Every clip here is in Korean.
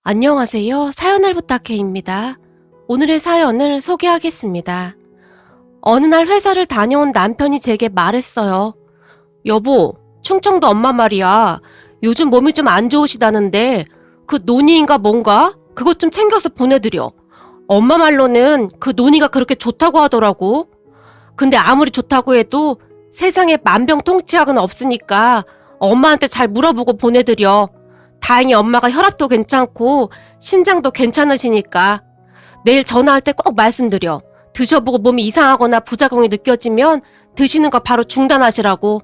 안녕하세요. 사연을 부탁해입니다. 오늘의 사연을 소개하겠습니다. 어느 날 회사를 다녀온 남편이 제게 말했어요. 여보, 충청도 엄마 말이야. 요즘 몸이 좀 안 좋으시다는데 그 논의인가 뭔가? 그것 좀 챙겨서 보내드려. 엄마 말로는 그 논의가 그렇게 좋다고 하더라고. 근데 아무리 좋다고 해도 세상에 만병통치약은 없으니까 엄마한테 잘 물어보고 보내드려. 다행히 엄마가 혈압도 괜찮고 신장도 괜찮으시니까 내일 전화할 때 꼭 말씀드려. 드셔보고 몸이 이상하거나 부작용이 느껴지면 드시는 거 바로 중단하시라고.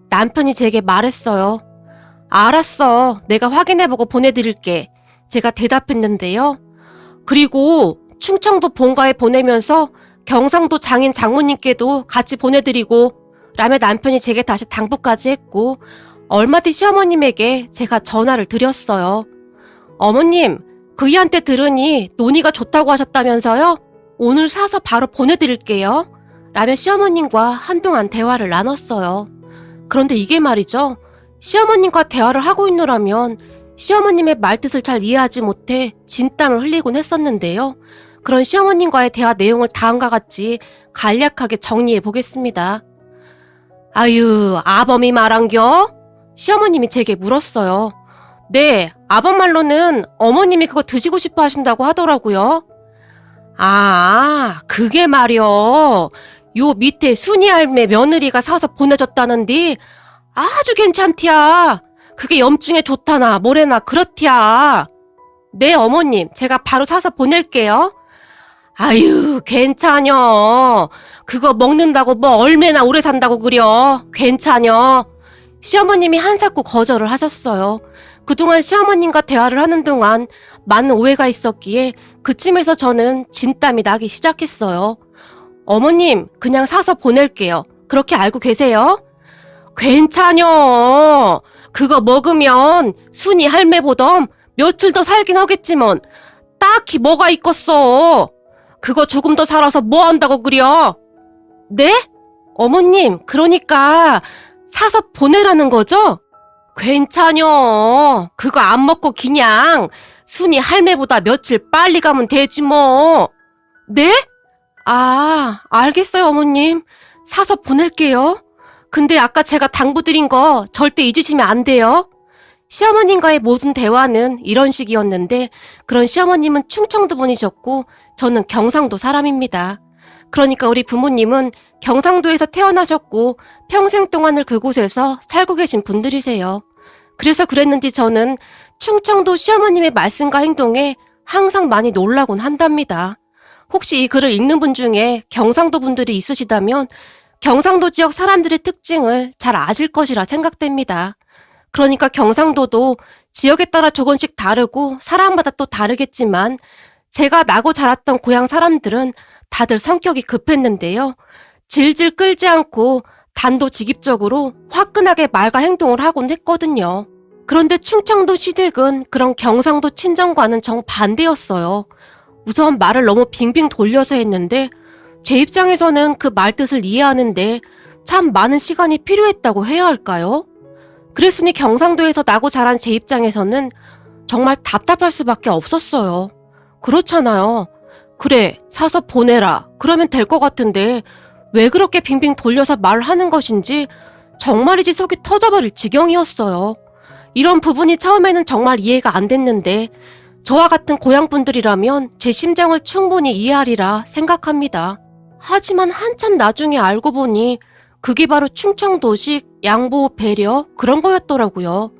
남편이 제게 말했어요. 알았어. 내가 확인해보고 보내드릴게. 제가 대답했는데요. 그리고 충청도 본가에 보내면서 경상도 장인 장모님께도 같이 보내드리고 라며 남편이 제게 다시 당부까지 했고 얼마 뒤 시어머님에게 제가 전화를 드렸어요. 어머님, 그이한테 들으니 논의가 좋다고 하셨다면서요? 오늘 사서 바로 보내드릴게요. 라며 시어머님과 한동안 대화를 나눴어요. 그런데 이게 말이죠. 시어머님과 대화를 하고 있노라면 시어머님의 말뜻을 잘 이해하지 못해 진땀을 흘리곤 했었는데요. 그런 시어머님과의 대화 내용을 다음과 같이 간략하게 정리해 보겠습니다. 아유, 아범이 말한겨? 시어머님이 제게 물었어요. 네, 아범 말로는 어머님이 그거 드시고 싶어 하신다고 하더라고요. 아, 그게 말이요. 요 밑에 순이 할매 며느리가 사서 보내줬다는데 아주 괜찮디야. 그게 염증에 좋다나 뭐래나 그렇디야. 네, 어머님, 제가 바로 사서 보낼게요. 아유, 괜찮여. 그거 먹는다고 뭐 얼마나 오래 산다고 그려. 괜찮여. 시어머님이 한사코 거절을 하셨어요. 그동안 시어머님과 대화를 하는 동안 많은 오해가 있었기에 그쯤에서 저는 진땀이 나기 시작했어요. 어머님, 그냥 사서 보낼게요. 그렇게 알고 계세요? 괜찮여. 그거 먹으면 순이 할매보담 며칠 더 살긴 하겠지만 딱히 뭐가 있겠어. 그거 조금 더 살아서 뭐 한다고 그려? 네? 어머님, 그러니까 사서 보내라는 거죠? 괜찮여. 그거 안 먹고 그냥 순이 할매보다 며칠 빨리 가면 되지 뭐. 네? 아, 알겠어요, 어머님. 사서 보낼게요. 근데 아까 제가 당부드린 거 절대 잊으시면 안 돼요. 시어머님과의 모든 대화는 이런 식이었는데 그런 시어머님은 충청도 분이셨고 저는 경상도 사람입니다. 그러니까 우리 부모님은 경상도에서 태어나셨고 평생 동안을 그곳에서 살고 계신 분들이세요. 그래서 그랬는지 저는 충청도 시어머님의 말씀과 행동에 항상 많이 놀라곤 한답니다. 혹시 이 글을 읽는 분 중에 경상도 분들이 있으시다면 경상도 지역 사람들의 특징을 잘 아실 것이라 생각됩니다. 그러니까 경상도도 지역에 따라 조금씩 다르고 사람마다 또 다르겠지만 제가 나고 자랐던 고향 사람들은 다들 성격이 급했는데요. 질질 끌지 않고 단도직입적으로 화끈하게 말과 행동을 하곤 했거든요. 그런데 충청도 시댁은 그런 경상도 친정과는 정반대였어요. 우선 말을 너무 빙빙 돌려서 했는데 제 입장에서는 그 말뜻을 이해하는데 참 많은 시간이 필요했다고 해야 할까요? 그랬으니 경상도에서 나고 자란 제 입장에서는 정말 답답할 수밖에 없었어요. 그렇잖아요. 그래, 사서 보내라. 그러면 될 것 같은데 왜 그렇게 빙빙 돌려서 말을 하는 것인지 정말이지 속이 터져버릴 지경이었어요. 이런 부분이 처음에는 정말 이해가 안 됐는데 저와 같은 고향분들이라면 제 심정을 충분히 이해하리라 생각합니다. 하지만 한참 나중에 알고 보니 그게 바로 충청도식 양보 배려 그런 거였더라고요.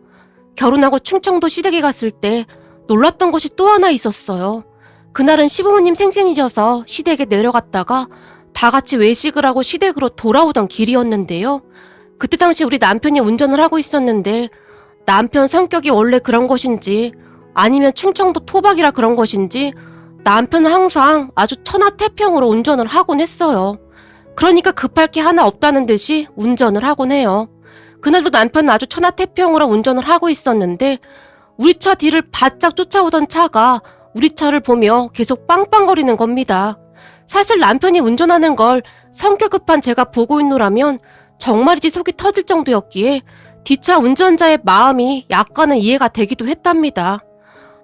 결혼하고 충청도 시댁에 갔을 때 놀랐던 것이 또 하나 있었어요. 그날은 시부모님 생신이셔서 시댁에 내려갔다가 다 같이 외식을 하고 시댁으로 돌아오던 길이었는데요. 그때 당시 우리 남편이 운전을 하고 있었는데 남편 성격이 원래 그런 것인지 아니면 충청도 토박이라 그런 것인지 남편은 항상 아주 천하태평으로 운전을 하곤 했어요. 그러니까 급할 게 하나 없다는 듯이 운전을 하곤 해요. 그날도 남편은 아주 천하태평으로 운전을 하고 있었는데 우리 차 뒤를 바짝 쫓아오던 차가 우리 차를 보며 계속 빵빵거리는 겁니다. 사실 남편이 운전하는 걸 성격 급한 제가 보고 있노라면 정말이지 속이 터질 정도였기에 뒷차 운전자의 마음이 약간은 이해가 되기도 했답니다.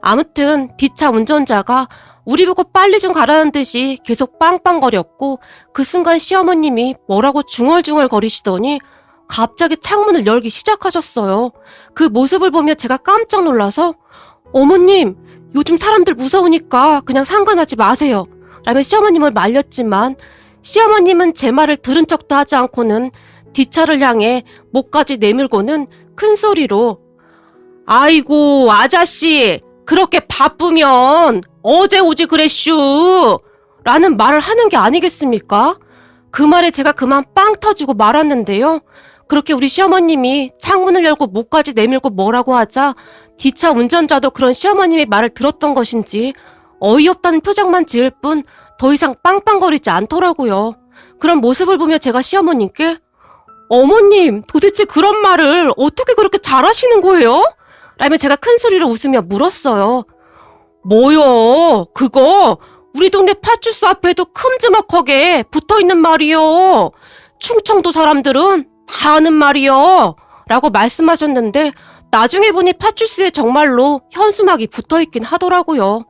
아무튼 뒷차 운전자가 우리 보고 빨리 좀 가라는 듯이 계속 빵빵거렸고 그 순간 시어머님이 뭐라고 중얼중얼 거리시더니 갑자기 창문을 열기 시작하셨어요. 그 모습을 보며 제가 깜짝 놀라서 어머님, 요즘 사람들 무서우니까 그냥 상관하지 마세요. 라며 시어머님을 말렸지만 시어머님은 제 말을 들은 척도 하지 않고는 뒷차를 향해 목까지 내밀고는 큰 소리로 아이고 아자씨 그렇게 바쁘면 어제 오지 그랬슈 라는 말을 하는 게 아니겠습니까? 그 말에 제가 그만 빵 터지고 말았는데요. 그렇게 우리 시어머님이 창문을 열고 목까지 내밀고 뭐라고 하자 뒷차 운전자도 그런 시어머님의 말을 들었던 것인지 어이없다는 표정만 지을 뿐 더 이상 빵빵거리지 않더라고요. 그런 모습을 보며 제가 시어머님께 어머님 도대체 그런 말을 어떻게 그렇게 잘하시는 거예요? 라며 제가 큰 소리로 웃으며 물었어요. 뭐요? 그거 우리 동네 파출소 앞에도 큼지막하게 붙어있는 말이요. 충청도 사람들은 다 아는 말이요. 라고 말씀하셨는데 나중에 보니 파출소에 정말로 현수막이 붙어있긴 하더라고요.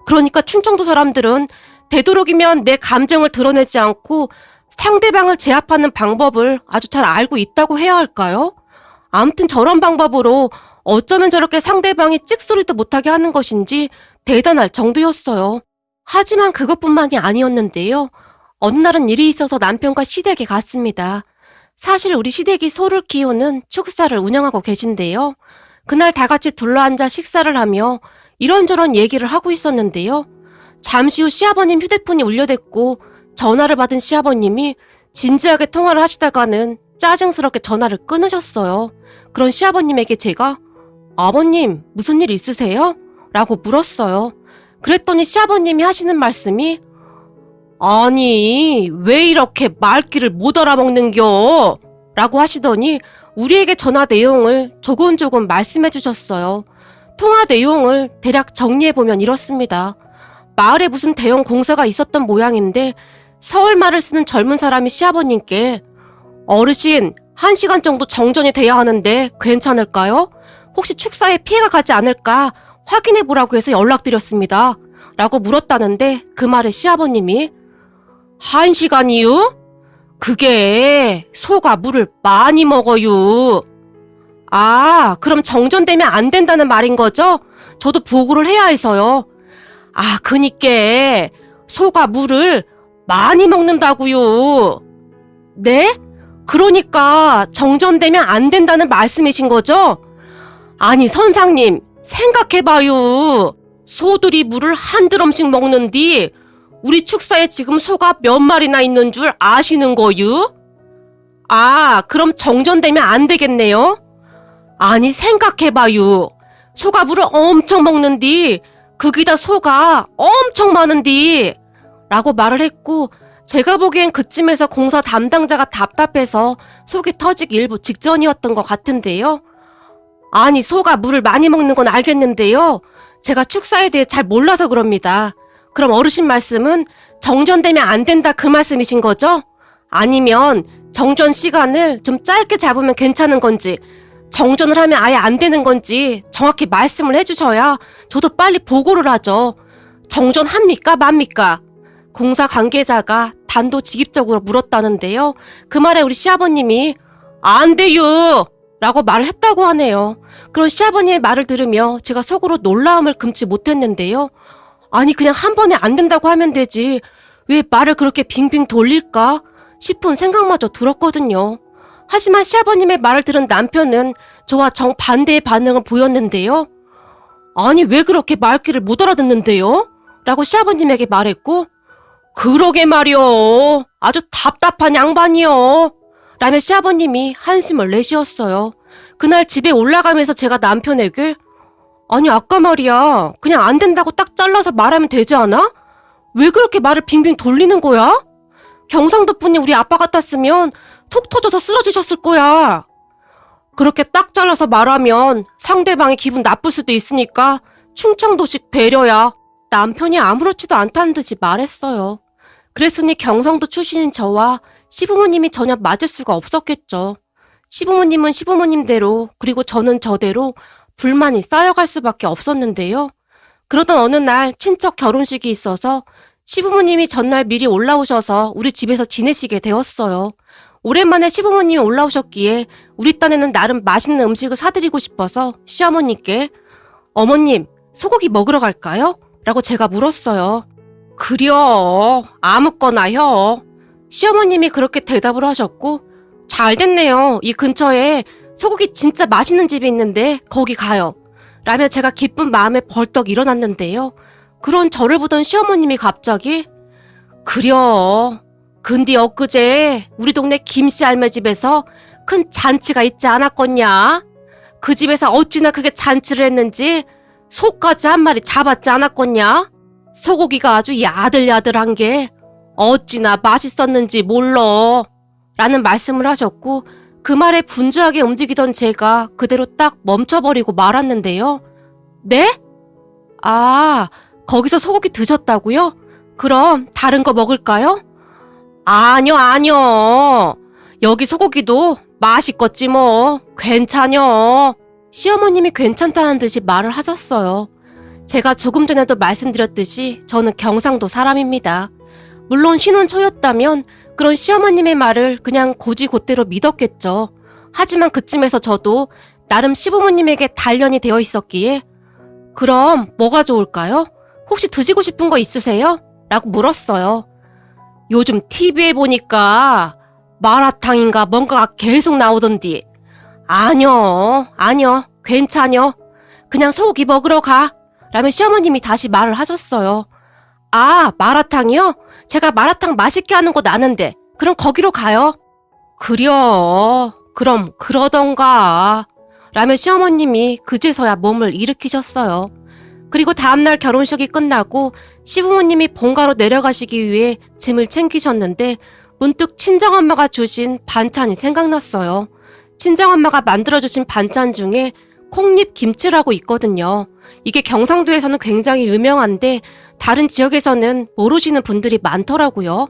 그러니까 충청도 사람들은 되도록이면 내 감정을 드러내지 않고 상대방을 제압하는 방법을 아주 잘 알고 있다고 해야 할까요? 아무튼 저런 방법으로 어쩌면 저렇게 상대방이 찍소리도 못하게 하는 것인지 대단할 정도였어요. 하지만 그것뿐만이 아니었는데요. 어느 날은 일이 있어서 남편과 시댁에 갔습니다. 사실 우리 시댁이 소를 키우는 축사를 운영하고 계신데요. 그날 다 같이 둘러앉아 식사를 하며 이런저런 얘기를 하고 있었는데요. 잠시 후 시아버님 휴대폰이 울려댔고 전화를 받은 시아버님이 진지하게 통화를 하시다가는 짜증스럽게 전화를 끊으셨어요. 그런 시아버님에게 제가 아버님 무슨 일 있으세요? 라고 물었어요. 그랬더니 시아버님이 하시는 말씀이 아니 왜 이렇게 말귀를 못 알아먹는겨? 라고 하시더니 우리에게 전화 내용을 조금조금 말씀해 주셨어요. 통화 내용을 대략 정리해보면 이렇습니다. 마을에 무슨 대형 공사가 있었던 모양인데 서울말을 쓰는 젊은 사람이 시아버님께 어르신 1시간 정도 정전이 돼야 하는데 괜찮을까요? 혹시 축사에 피해가 가지 않을까 확인해보라고 해서 연락드렸습니다. 라고 물었다는데 그 말에 시아버님이 1시간이요? 그게 소가 물을 많이 먹어요. 아, 그럼 정전되면 안 된다는 말인 거죠? 저도 보고를 해야 해서요. 아, 그니까 소가 물을 많이 먹는다고요. 네? 그러니까 정전되면 안 된다는 말씀이신 거죠? 아니 선상님 생각해봐요. 소들이 물을 한 드럼씩 먹는디 우리 축사에 지금 소가 몇 마리나 있는 줄 아시는 거유? 아, 그럼 정전되면 안 되겠네요? 아니 생각해봐요. 소가 물을 엄청 먹는디 거기다 소가 엄청 많은디 라고 말을 했고 제가 보기엔 그쯤에서 공사 담당자가 답답해서 속이 터지기 일부 직전이었던 것 같은데요. 아니 소가 물을 많이 먹는 건 알겠는데요. 제가 축사에 대해 잘 몰라서 그럽니다. 그럼 어르신 말씀은 정전되면 안 된다 그 말씀이신 거죠? 아니면 정전 시간을 좀 짧게 잡으면 괜찮은 건지 정전을 하면 아예 안 되는 건지 정확히 말씀을 해주셔야 저도 빨리 보고를 하죠. 정전합니까 맙니까? 공사 관계자가 단도직입적으로 물었다는데요. 그 말에 우리 시아버님이 안 돼요! 라고 말을 했다고 하네요. 그런 시아버님의 말을 들으며 제가 속으로 놀라움을 금치 못했는데요. 아니 그냥 한 번에 안 된다고 하면 되지 왜 말을 그렇게 빙빙 돌릴까 싶은 생각마저 들었거든요. 하지만 시아버님의 말을 들은 남편은 저와 정반대의 반응을 보였는데요. 아니 왜 그렇게 말귀를 못 알아듣는데요? 라고 시아버님에게 말했고 그러게 말이요. 아주 답답한 양반이요. 라며 시아버님이 한숨을 내쉬었어요. 그날 집에 올라가면서 제가 남편에게 아니 아까 말이야 그냥 안 된다고 딱 잘라서 말하면 되지 않아? 왜 그렇게 말을 빙빙 돌리는 거야? 경상도 분이 우리 아빠 같았으면 톡 터져서 쓰러지셨을 거야. 그렇게 딱 잘라서 말하면 상대방이 기분 나쁠 수도 있으니까 충청도식 배려야. 남편이 아무렇지도 않다는 듯이 말했어요. 그랬으니 경상도 출신인 저와 시부모님이 전혀 맞을 수가 없었겠죠. 시부모님은 시부모님대로 그리고 저는 저대로 불만이 쌓여갈 수밖에 없었는데요. 그러던 어느 날 친척 결혼식이 있어서 시부모님이 전날 미리 올라오셔서 우리 집에서 지내시게 되었어요. 오랜만에 시부모님이 올라오셨기에 우리 딴에는 나름 맛있는 음식을 사드리고 싶어서 시어머니께 어머님, 소고기 먹으러 갈까요? 라고 제가 물었어요. 그려, 아무거나요. 시어머님이 그렇게 대답을 하셨고 잘 됐네요. 이 근처에 소고기 진짜 맛있는 집이 있는데 거기 가요. 라며 제가 기쁜 마음에 벌떡 일어났는데요. 그런 저를 보던 시어머님이 갑자기 그려, 근데 엊그제 우리 동네 김씨 할매 집에서 큰 잔치가 있지 않았겠냐? 그 집에서 어찌나 크게 잔치를 했는지 소까지 한 마리 잡았지 않았겠냐? 소고기가 아주 야들야들한 게 어찌나 맛있었는지 몰라. 라는 말씀을 하셨고 그 말에 분주하게 움직이던 제가 그대로 딱 멈춰버리고 말았는데요. 네? 아, 거기서 소고기 드셨다고요? 그럼 다른 거 먹을까요? 아뇨. 여기 소고기도 맛있겠지 뭐. 괜찮요. 시어머님이 괜찮다는 듯이 말을 하셨어요. 제가 조금 전에도 말씀드렸듯이 저는 경상도 사람입니다. 물론 신혼 초였다면 그런 시어머님의 말을 그냥 고지곳대로 믿었겠죠. 하지만 그쯤에서 저도 나름 시부모님에게 단련이 되어 있었기에 그럼 뭐가 좋을까요? 혹시 드시고 싶은 거 있으세요? 라고 물었어요. 요즘 TV에 보니까 마라탕인가 뭔가가 계속 나오던디. 아뇨, 괜찮요. 그냥 소고기 먹으러 가. 라며 시어머님이 다시 말을 하셨어요. 아, 마라탕이요? 제가 마라탕 맛있게 하는 곳 아는데 그럼 거기로 가요. 그려, 그럼 그러던가. 라며 시어머님이 그제서야 몸을 일으키셨어요. 그리고 다음날 결혼식이 끝나고 시부모님이 본가로 내려가시기 위해 짐을 챙기셨는데 문득 친정엄마가 주신 반찬이 생각났어요. 친정엄마가 만들어주신 반찬 중에 콩잎 김치라고 있거든요. 이게 경상도에서는 굉장히 유명한데 다른 지역에서는 모르시는 분들이 많더라고요.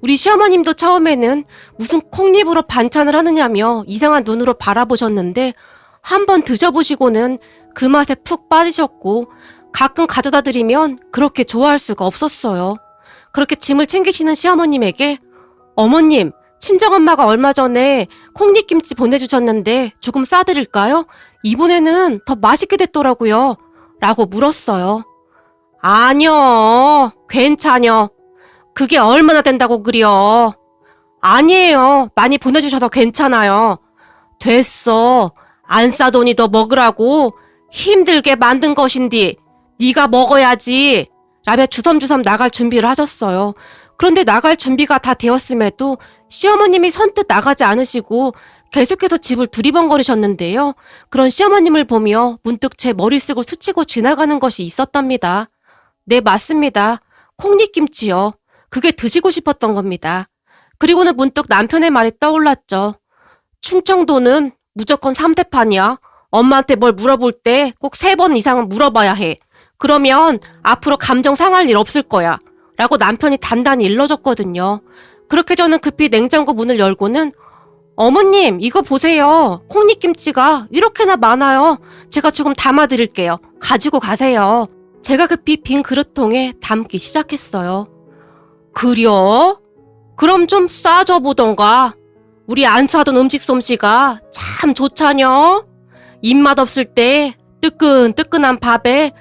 우리 시어머님도 처음에는 무슨 콩잎으로 반찬을 하느냐며 이상한 눈으로 바라보셨는데 한번 드셔보시고는 그 맛에 푹 빠지셨고 가끔 가져다 드리면 그렇게 좋아할 수가 없었어요. 그렇게 짐을 챙기시는 시어머님에게 어머님, 친정엄마가 얼마 전에 콩잎김치 보내주셨는데 조금 싸드릴까요? 이번에는 더 맛있게 됐더라고요. 라고 물었어요. 아니요, 괜찮요. 그게 얼마나 된다고 그려. 아니에요, 많이 보내주셔서 괜찮아요. 됐어, 안 싸더니 더 먹으라고 힘들게 만든 것인디 네가 먹어야지. 라며 주섬주섬 나갈 준비를 하셨어요. 그런데 나갈 준비가 다 되었음에도 시어머님이 선뜻 나가지 않으시고 계속해서 집을 두리번거리셨는데요. 그런 시어머님을 보며 문득 제 머릿속을 스치고 지나가는 것이 있었답니다. 네, 맞습니다. 콩잎김치요. 그게 드시고 싶었던 겁니다. 그리고는 문득 남편의 말이 떠올랐죠. 충청도는 무조건 3대판이야. 엄마한테 뭘 물어볼 때 꼭 3번 이상은 물어봐야 해. 그러면 앞으로 감정 상할 일 없을 거야. 라고 남편이 단단히 일러줬거든요. 그렇게 저는 급히 냉장고 문을 열고는 어머님, 이거 보세요. 콩잎김치가 이렇게나 많아요. 제가 조금 담아드릴게요. 가지고 가세요. 제가 급히 빈 그릇통에 담기 시작했어요. 그려? 그럼 좀 싸줘 보던가. 우리 안 싸던 음식 솜씨가 참 좋자녀. 입맛 없을 때 뜨끈뜨끈한 밥에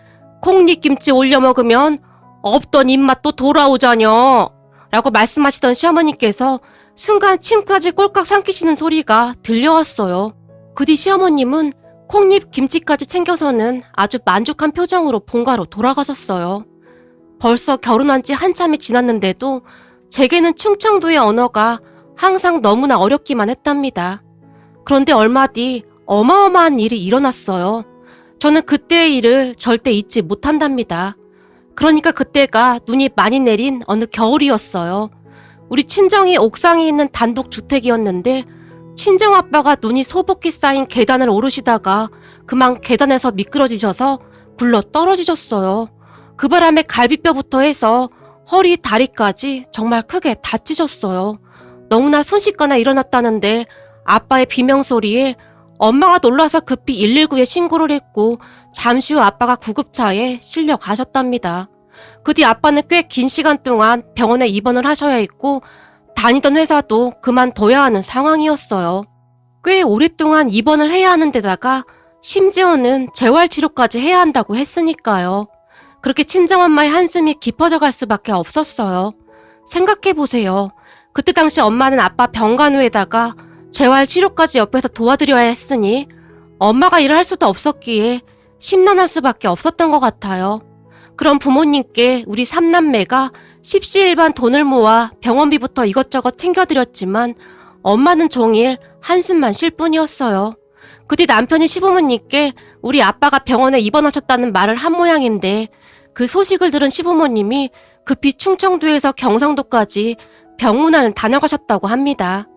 콩잎김치 올려 먹으면 없던 입맛도 돌아오자녀. 라고 말씀하시던 시어머니께서 순간 침까지 꼴깍 삼키시는 소리가 들려왔어요. 그 뒤 시어머님은 콩잎김치까지 챙겨서는 아주 만족한 표정으로 본가로 돌아가셨어요. 벌써 결혼한 지 한참이 지났는데도 제게는 충청도의 언어가 항상 너무나 어렵기만 했답니다. 그런데 얼마 뒤 어마어마한 일이 일어났어요. 저는 그때의 일을 절대 잊지 못한답니다. 그러니까 그때가 눈이 많이 내린 어느 겨울이었어요. 우리 친정이 옥상에 있는 단독주택이었는데 친정아빠가 눈이 소복히 쌓인 계단을 오르시다가 그만 계단에서 미끄러지셔서 굴러 떨어지셨어요. 그 바람에 갈비뼈부터 해서 허리, 다리까지 정말 크게 다치셨어요. 너무나 순식간에 일어났다는데 아빠의 비명소리에 엄마가 놀라서 급히 119에 신고를 했고 잠시 후 아빠가 구급차에 실려 가셨답니다. 그 뒤 아빠는 꽤 긴 시간 동안 병원에 입원을 하셔야 했고 다니던 회사도 그만둬야 하는 상황이었어요. 꽤 오랫동안 입원을 해야 하는 데다가 심지어는 재활치료까지 해야 한다고 했으니까요. 그렇게 친정엄마의 한숨이 깊어져 갈 수밖에 없었어요. 생각해보세요. 그때 당시 엄마는 아빠 병간 후에다가 재활치료까지 옆에서 도와드려야 했으니 엄마가 일을 할 수도 없었기에 심란할 수밖에 없었던 것 같아요. 그럼 부모님께 우리 3남매가 십시일반 돈을 모아 병원비부터 이것저것 챙겨드렸지만 엄마는 종일 한숨만 쉴 뿐이었어요. 그 뒤 남편이 시부모님께 우리 아빠가 병원에 입원하셨다는 말을 한 모양인데 그 소식을 들은 시부모님이 급히 충청도에서 경상도까지 병문안을 다녀가셨다고 합니다.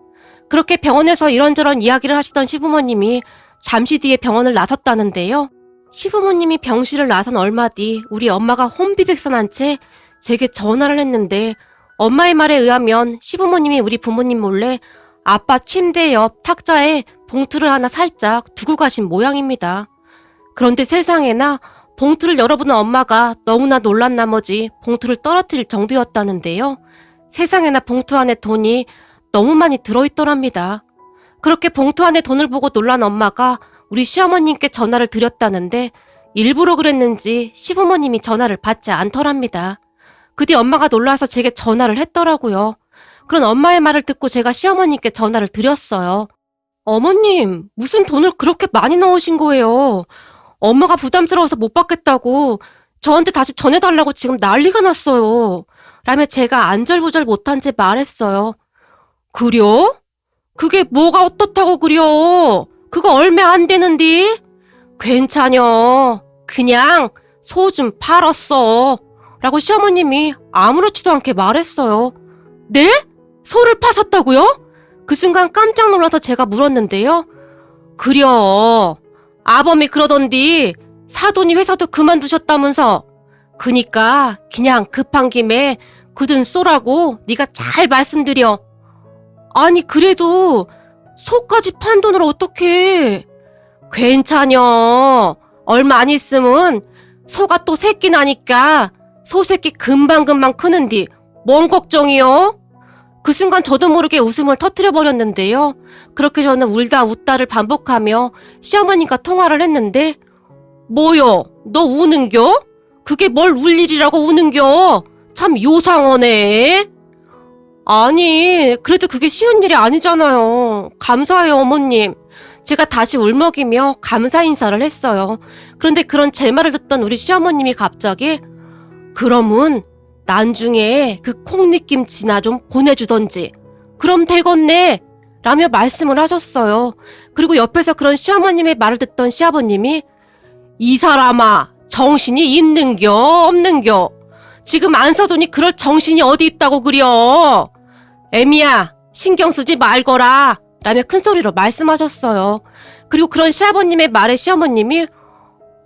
그렇게 병원에서 이런저런 이야기를 하시던 시부모님이 잠시 뒤에 병원을 나섰다는데요. 시부모님이 병실을 나선 얼마 뒤 우리 엄마가 혼비백산한 채 제게 전화를 했는데 엄마의 말에 의하면 시부모님이 우리 부모님 몰래 아빠 침대 옆 탁자에 봉투를 하나 살짝 두고 가신 모양입니다. 그런데 세상에나 봉투를 열어보는 엄마가 너무나 놀란 나머지 봉투를 떨어뜨릴 정도였다는데요. 세상에나 봉투 안에 돈이 너무 많이 들어있더랍니다. 그렇게 봉투 안에 돈을 보고 놀란 엄마가 우리 시어머님께 전화를 드렸다는데 일부러 그랬는지 시부모님이 전화를 받지 않더랍니다. 그 뒤 엄마가 놀라서 제게 전화를 했더라고요. 그런 엄마의 말을 듣고 제가 시어머님께 전화를 드렸어요. 어머님, 무슨 돈을 그렇게 많이 넣으신 거예요? 엄마가 부담스러워서 못 받겠다고 저한테 다시 전해달라고 지금 난리가 났어요. 라며 제가 안절부절 못한 채 말했어요. 그려? 그게 뭐가 어떻다고 그려? 그거 얼마 안 되는디? 괜찮여. 그냥 소 좀 팔았어. 라고 시어머님이 아무렇지도 않게 말했어요. 네? 소를 파셨다고요? 그 순간 깜짝 놀라서 제가 물었는데요. 그려. 아범이 그러던디 사돈이 회사도 그만두셨다면서. 그니까 그냥 급한 김에 굳은 쏘라고 네가 잘 말씀드려. 아니 그래도 소까지 판 돈을 어떡해. 괜찮여. 얼마 안 있으면 소가 또 새끼 나니까 소 새끼 금방금방 크는디 뭔 걱정이요? 그 순간 저도 모르게 웃음을 터뜨려버렸는데요. 그렇게 저는 울다 웃다를 반복하며 시어머니가 통화를 했는데 뭐요? 너 우는겨? 그게 뭘 울 일이라고 우는겨? 참 요상하네. 아니 그래도 그게 쉬운 일이 아니잖아요. 감사해요 어머님. 제가 다시 울먹이며 감사 인사를 했어요. 그런데 그런 제 말을 듣던 우리 시어머님이 갑자기 그러면 나중에 그 콩잎김치나 좀 보내주던지 그럼 되겠네 라며 말씀을 하셨어요. 그리고 옆에서 그런 시어머님의 말을 듣던 시아버님이 이 사람아 정신이 있는겨 없는겨 지금 안서돈이 그럴 정신이 어디 있다고 그려. 애미야 신경 쓰지 말거라 라며 큰소리로 말씀하셨어요. 그리고 그런 시아버님의 말에 시어머님이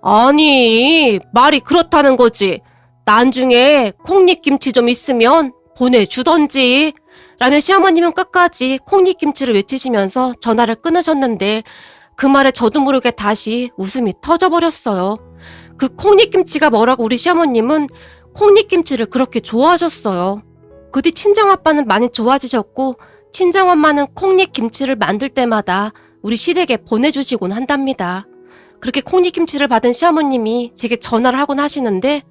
아니 말이 그렇다는 거지. 나중에 콩잎김치 좀 있으면 보내주던지 라며 시어머님은 끝까지 콩잎김치를 외치시면서 전화를 끊으셨는데 그 말에 저도 모르게 다시 웃음이 터져버렸어요. 그 콩잎김치가 뭐라고 우리 시어머님은 콩잎김치를 그렇게 좋아하셨어요. 그 뒤 친정아빠는 많이 좋아지셨고 친정엄마는 콩잎김치를 만들 때마다 우리 시댁에 보내주시곤 한답니다. 그렇게 콩잎김치를 받은 시어머님이 제게 전화를 하곤 하시는데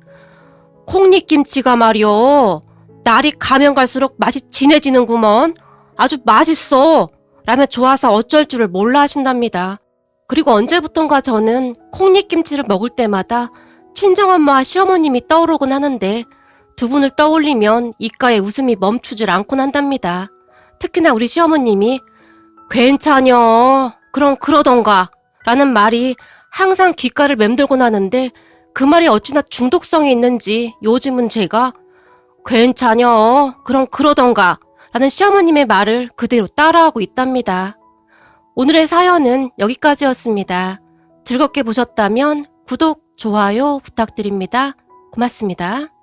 콩잎김치가 말이요 날이 가면 갈수록 맛이 진해지는구먼. 아주 맛있어 라며 좋아서 어쩔 줄을 몰라 하신답니다. 그리고 언제부턴가 저는 콩잎김치를 먹을 때마다 친정엄마와 시어머님이 떠오르곤 하는데 두 분을 떠올리면 입가에 웃음이 멈추질 않곤 한답니다. 특히나 우리 시어머님이 괜찮여 그럼 그러던가 라는 말이 항상 귓가를 맴돌곤 하는데 그 말이 어찌나 중독성이 있는지 요즘은 제가 괜찮여 그럼 그러던가 라는 시어머님의 말을 그대로 따라하고 있답니다. 오늘의 사연은 여기까지였습니다. 즐겁게 보셨다면 구독, 좋아요 부탁드립니다. 고맙습니다.